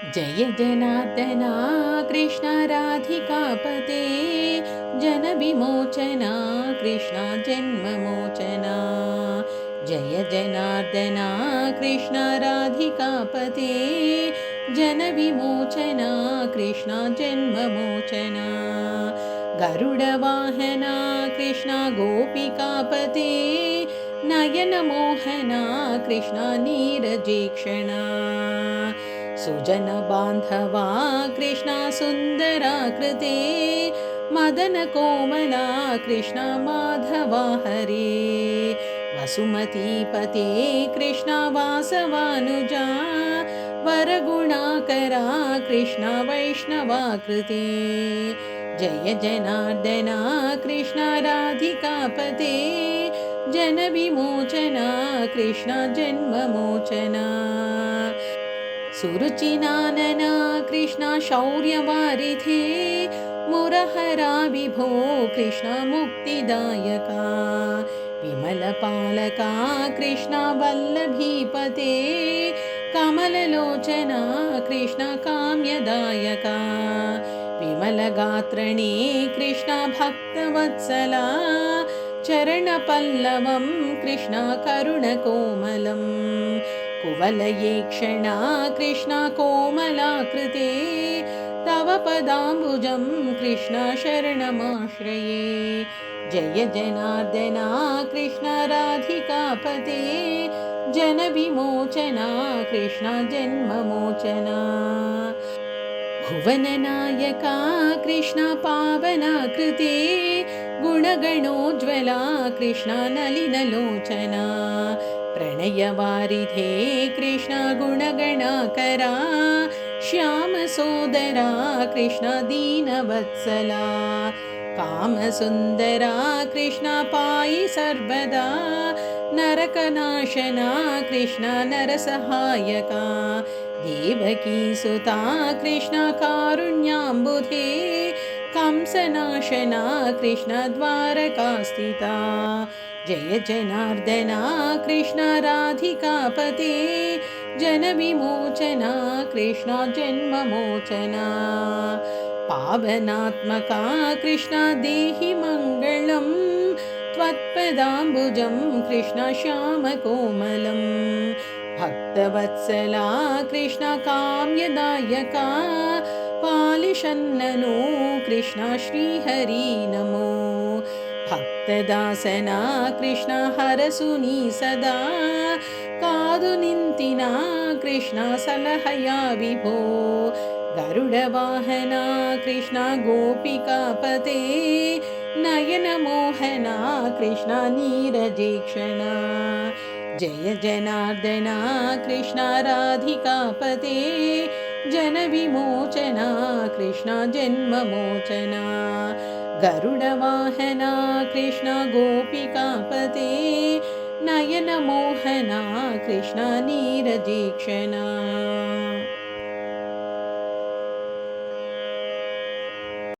जय जनार्दना कृष्ण राधिकापते जनविमोचना कृष्ण जन्ममोचना। जय जनार्दना कृष्ण राधिकापते जनविमोचना कृष्ण जन्ममोचना। गरुडवाहना कृष्ण गोपिकापते नयनमोहना कृष्ण नीरजेक्षणा। सुजनबान्धवा कृष्ण सुन्दराकृते मदनकोमला कृष्ण माधवा हरे। वसुमतीपते कृष्ण वासवानुजा वरगुणाकरा कृष्ण वैष्णवाकृते। जय जनार्दना कृष्ण राधिकापते जनविमोचना कृष्ण जन्ममोचना। सुरुचिनानना कृष्ण शौर्यवारिधे मुरहरा विभो कृष्ण मुक्तिदायका। विमलपालका कृष्ण वल्लभीपते कमललोचना कृष्ण काम्यदायका। विमलगात्रणे कृष्ण भक्तवत्सला चरणपल्लवं कृष्ण करुणकोमलम्। कुवलये क्षणा कृष्ण कोमलाकृते तव पदाम्बुजं कृष्ण शरणमाश्रये। जय जनार्दना कृष्ण राधिकापते जनविमोचना कृष्ण जन्ममोचना। भुवननायका कृष्ण पावनाकृते गुणगणोज्ज्वला कृष्ण नलिनलोचना। प्रणयवारिधे कृष्ण गुणगणाकरा श्यामसोदरा कृष्ण दीनवत्सला। कामसुन्दरा कृष्ण पाहि सर्वदा नरकनाशना कृष्ण नरसहायका। देवकीसुता कृष्ण कारुण्याम्बुधे कंसनाशना कृष्ण द्वारकास्थिता। जय जनार्दना कृष्ण राधिकापते जनविमोचना कृष्ण जन्ममोचना। पावनात्मका कृष्ण देहि मङ्गलं त्वत्पदाम्बुजं कृष्ण श्यामकोमलं। भक्तवत्सला कृष्ण काम्यदायका पालिषन्ननो कृष्ण श्रीहरि नमो। भक्तदासना कृष्ण हरसुनी सदा कादु निन्तिना कृष्ण सलहया विभो। गरुडवाहना कृष्ण गोपिकापते नयनमोहना कृष्ण नीरजेक्षणा। जय जनार्दना कृष्ण राधिकापते जनविमोचना कृष्ण जन्ममोचना। गरुडवाहना कृष्ण गोपिकापते नयनमोहना कृष्ण नीरजेक्षणा।